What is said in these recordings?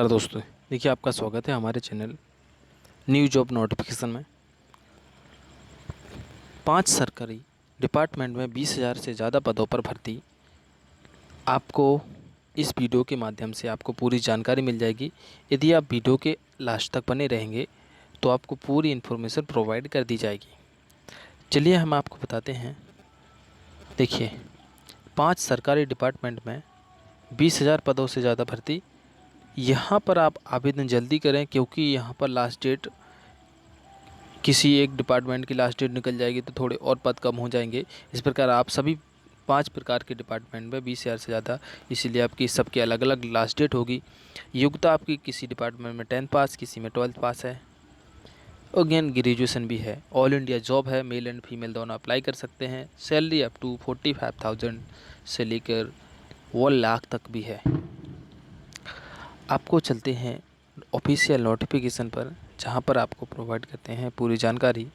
नमस्कार दोस्तों। देखिए, आपका स्वागत है हमारे चैनल न्यू जॉब नोटिफिकेशन में। 5 सरकारी डिपार्टमेंट में 20,000 से ज़्यादा पदों पर भर्ती आपको इस वीडियो के माध्यम से आपको पूरी जानकारी मिल जाएगी। यदि आप वीडियो के लास्ट तक बने रहेंगे तो आपको पूरी इन्फॉर्मेशन प्रोवाइड कर दी जाएगी। चलिए हम आपको बताते हैं। देखिए, 5 सरकारी डिपार्टमेंट में 20,000 पदों से ज़्यादा भर्ती। यहाँ पर आप आवेदन जल्दी करें, क्योंकि यहाँ पर लास्ट डेट किसी एक डिपार्टमेंट की लास्ट डेट निकल जाएगी तो थोड़े और पद कम हो जाएंगे। इस प्रकार आप सभी 5 प्रकार के डिपार्टमेंट में 20,000 से ज़्यादा, इसीलिए आपकी सबकी अलग अलग लास्ट डेट होगी। योग्यता आपकी किसी डिपार्टमेंट में 10th पास, किसी में 12th पास है, और अगेन ग्रेजुएशन भी है। ऑल इंडिया जॉब है, मेल एंड फीमेल दोनों अप्लाई कर सकते हैं। सैलरी अप टू 45,000 से लेकर 1 लाख तक भी है। आपको चलते हैं ऑफिशियल नोटिफिकेशन पर, जहां पर आपको प्रोवाइड करते हैं पूरी जानकारी।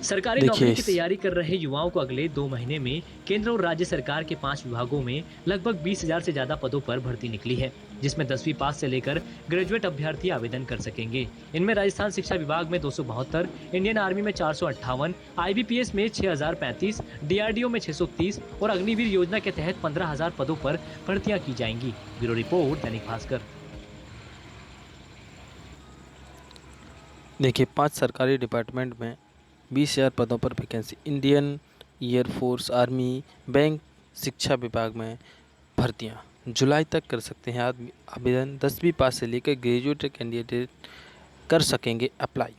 सरकारी नौकरी देखिए, की तैयारी कर रहे युवाओं को अगले 2 महीने में केंद्र और राज्य सरकार के 5 विभागों में लगभग 20,000 से ज्यादा पदों पर भर्ती निकली है, जिसमें 10वीं पास से लेकर ग्रेजुएट अभ्यर्थी आवेदन कर सकेंगे। इनमें राजस्थान शिक्षा विभाग में 272, इंडियन आर्मी में 458, IBPS में 6,035, DRDO में 630 और अग्निवीर योजना के तहत 15,000 पदों पर भर्तियां की जाएंगी। Bureau report, Dainik Bhaskar. देखिए, 5 सरकारी डिपार्टमेंट में 20,000 पदों पर vacancy. Indian air force, army, bank, शिक्षा विभाग में भर्तियां जुलाई तक कर सकते हैं आवेदन। 10वीं पास से लेकर ग्रेजुएट कैंडिडेट कर सकेंगे अप्लाई।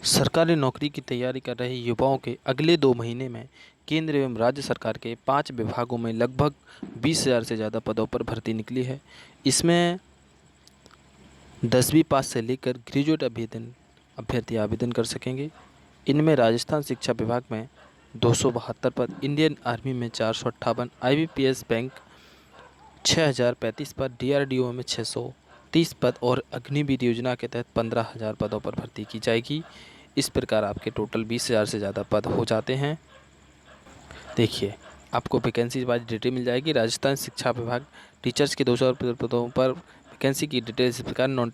सरकारी नौकरी की तैयारी कर रहे युवाओं के अगले 2 महीने में केंद्र एवं राज्य सरकार के 5 विभागों में लगभग 20,000 से ज़्यादा पदों पर भर्ती निकली है। इसमें 10वीं पास से लेकर ग्रेजुएट अभ्यर्थी आवेदन कर सकेंगे। इनमें राजस्थान शिक्षा विभाग में 272 पद, इंडियन आर्मी में 458, IBPS बैंक 6,035 पद, DRDO में 630 पद और अग्निवीर योजना के तहत 15,000 पदों पर भर्ती की जाएगी। इस प्रकार आपके टोटल 20,000 से ज़्यादा पद हो जाते हैं। देखिए, आपको वैकेंसी वाइज डिटेल मिल जाएगी। राजस्थान शिक्षा विभाग टीचर्स के 200 पदों पर वैकेंसी की डिटेल इस प्रकार। नॉन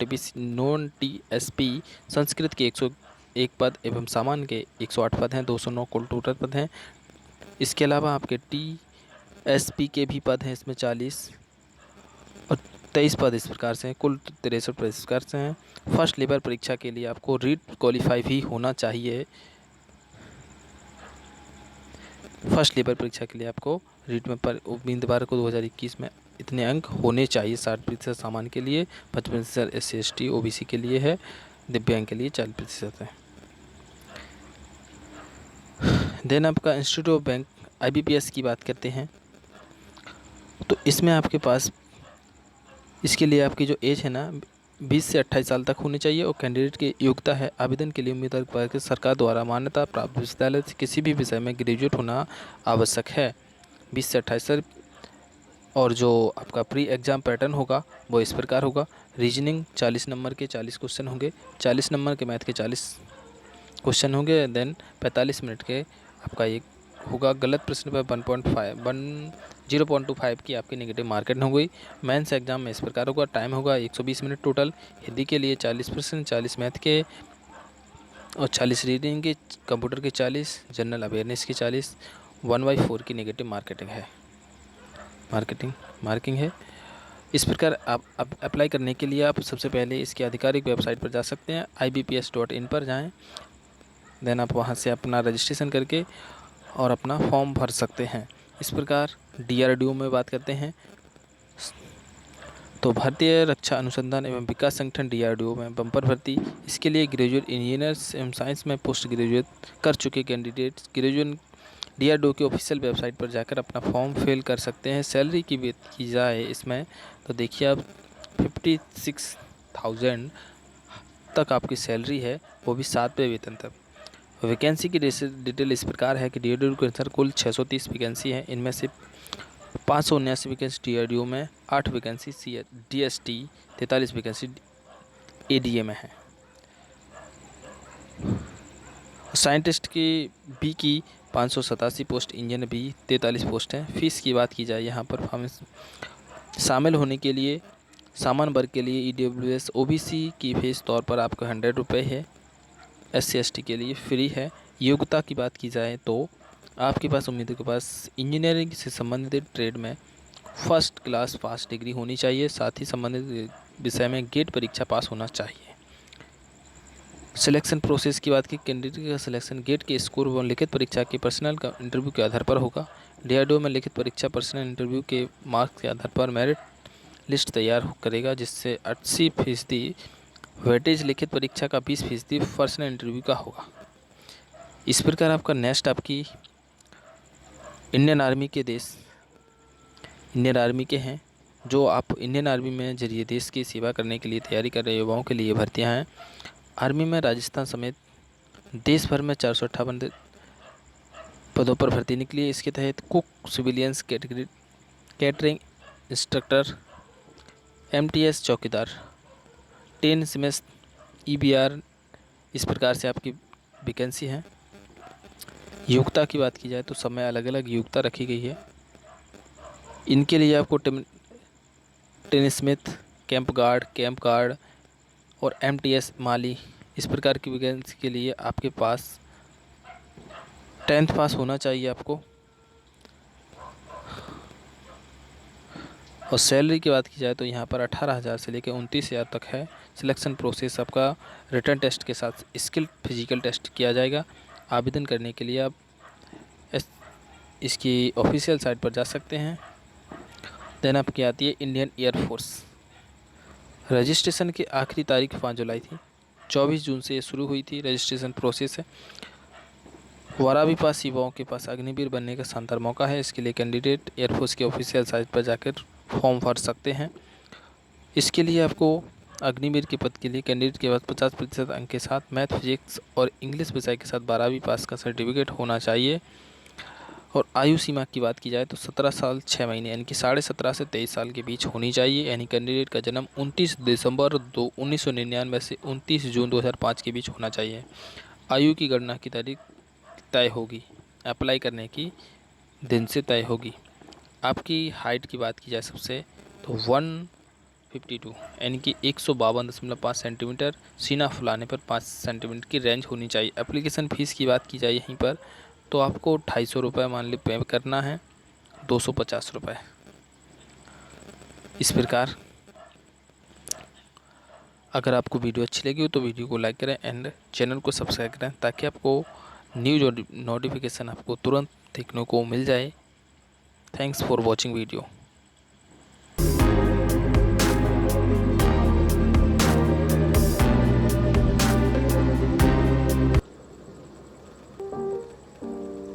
TSP संस्कृत के 101 पद एवं सामान्य के 108 पद हैं। 209 कुल टोटल पद हैं। इसके अलावा आपके TSP के भी पद हैं, इसमें 40 और 23 पद इस प्रकार से हैं। कुल 63 पद इस प्रकार से हैं। फर्स्ट लेवल परीक्षा के लिए आपको रीट क्वालिफाई भी होना चाहिए। फर्स्ट लेवल परीक्षा के लिए आपको रीट में पर उम्मीदवार को 2021 में इतने अंक होने चाहिए। 60% सामान्य के लिए, 55% SC ST OBC के लिए है, दिव्यांग के लिए 40% है। देन आपका इंस्टीट्यूट ऑफ बैंक IBPS की बात करते हैं तो इसमें आपके पास इसके लिए आपकी जो एज है ना 20 से 28 साल तक होनी चाहिए और कैंडिडेट की योग्यता है। आवेदन के लिए उम्मीदवार के सरकार द्वारा मान्यता प्राप्त विश्वविद्यालय से किसी भी विषय में ग्रेजुएट होना आवश्यक है। 20 से 28 साल। और जो आपका प्री एग्ज़ाम पैटर्न होगा वो इस प्रकार होगा। रीजनिंग 40 नंबर के 40 क्वेश्चन होंगे, 40 नंबर के मैथ के 40 क्वेश्चन होंगे। देन 45 मिनट के आपका एक होगा। गलत प्रश्न पर 0.25 की आपकी नेगेटिव मार्किंग हो गई। मेंस एग्जाम में इस प्रकार होगा। टाइम होगा 120 मिनट टोटल। हिंदी के लिए 40 प्रश्न, 40 मैथ के और 40 रीडिंग के, कंप्यूटर के 40, जनरल अवेयरनेस की 40, 1/4 की नेगेटिव मार्किंग है। इस प्रकार आप अप्लाई करने के लिए आप सबसे पहले इसकी आधिकारिक वेबसाइट पर जा सकते हैं। IBPS.in पर जाएं। देन आप वहां से अपना रजिस्ट्रेशन करके और अपना फॉर्म भर सकते हैं। इस प्रकार DRDO में बात करते हैं तो भारतीय रक्षा अनुसंधान एवं विकास संगठन DRDO में बम्पर भर्ती। इसके लिए ग्रेजुएट इंजीनियर्स एवं साइंस में पोस्ट ग्रेजुएट कर चुके कैंडिडेट्स ग्रेजुएट DRDO की ऑफिशियल वेबसाइट पर जाकर अपना फॉर्म फिल कर सकते हैं। सैलरी की बात की जाए इसमें तो देखिए, आप 56,000 तक आपकी सैलरी है, वो भी 7वें वेतन तक। वैकेंसी की डिटेल इस प्रकार है कि DRDO के अनुसार कुल 630 वैकेंसी है। इनमें से 579 वैकेंसी DRDO में, 8 वैकेंसी DST, 43 वैकेंसी ADA में है। साइंटिस्ट की बी की 587 पोस्ट, इंजन बी 43 पोस्ट हैं। फीस की बात की जाए यहाँ पर शामिल होने के लिए सामान्य वर्ग के लिए EWS OBC की फीस तौर पर आपको 100 रुपये है। SC ST के लिए फ्री है। योग्यता की बात की जाए तो आपके पास उम्मीदवार के पास इंजीनियरिंग से संबंधित ट्रेड में फर्स्ट क्लास पास डिग्री होनी चाहिए। साथ ही संबंधित विषय में गेट परीक्षा पास होना चाहिए। सिलेक्शन प्रोसेस की बात की, कैंडिडेट का सिलेक्शन गेट के स्कोर व लिखित परीक्षा के पर्सनल का इंटरव्यू के आधार पर होगा। DRDO में लिखित परीक्षा पर्सनल इंटरव्यू के मार्क्स के आधार पर मेरिट लिस्ट तैयार करेगा, जिससे 80% वेटेज लिखित परीक्षा का 20% पर्सनल इंटरव्यू का होगा। इस प्रकार आपका नेक्स्ट आपकी इंडियन आर्मी के हैं जो आप इंडियन आर्मी में जरिए देश की सेवा करने के लिए तैयारी कर रहे युवाओं के लिए भर्तियां हैं। आर्मी में राजस्थान समेत देश भर में 458 पदों पर भर्ती निकली है। इसके तहत cook, civilians category, catering instructor, MTS चौकीदार, 10 SMS EBR, इस प्रकार से आपकी वैकेंसी है। योग्यता की बात की जाए तो समय अलग अलग योग्यता रखी गई है। इनके लिए आपको 10 स्मिथ, कैंप गार्ड और MTS माली, इस प्रकार की वैकेंसी के लिए आपके पास 10th पास होना चाहिए आपको। और सैलरी की बात की जाए तो यहाँ पर 18,000 से लेकर 29,000 तक है। सिलेक्शन प्रोसेस आपका रिटर्न टेस्ट के साथ स्किल फिजिकल टेस्ट किया जाएगा। आवेदन करने के लिए आप इसकी ऑफिशियल साइट पर जा सकते हैं। देन आपकी आती है इंडियन एयरफोर्स। रजिस्ट्रेशन की आखिरी तारीख 5 जुलाई थी। 24 जून से ये शुरू हुई थी रजिस्ट्रेशन प्रोसेस है। 12वीं पास युवाओं के पास अग्निवीर बनने का शानदार मौका है। इसके लिए कैंडिडेट एयरफोर्स की ऑफिशियल साइट पर जाकर फॉर्म भर सकते हैं। इसके लिए आपको अग्निवीर के पद के लिए कैंडिडेट के पास 50% अंक के साथ मैथ, फिजिक्स और इंग्लिश विषय के साथ 12वीं पास का सर्टिफिकेट होना चाहिए। और आयु सीमा की बात की जाए तो 17 साल 6 महीने यानी कि 17.5 से 23 साल के बीच होनी चाहिए। यानी कैंडिडेट का जन्म 29 दिसंबर 1999 से 29 जून 2005 के बीच होना चाहिए। आयु की गणना की तारीख तय होगी, अप्लाई करने की दिन से तय होगी। आपकी हाइट की बात की जाए सबसे तो 152 यानी कि 152.5 सेंटीमीटर, सीना फुलाने पर 5 सेंटीमीटर की रेंज होनी चाहिए। एप्लीकेशन फ़ीस की बात की जाए यहीं पर तो आपको 250 रुपये मान ली पे करना है, 250 रुपये। इस प्रकार अगर आपको वीडियो अच्छी लगी हो तो वीडियो को लाइक करें एंड चैनल को सब्सक्राइब करें ताकि आपको न्यूज़ नोटिफिकेशन आपको तुरंत देखने को मिल जाए। Thanks for watching video.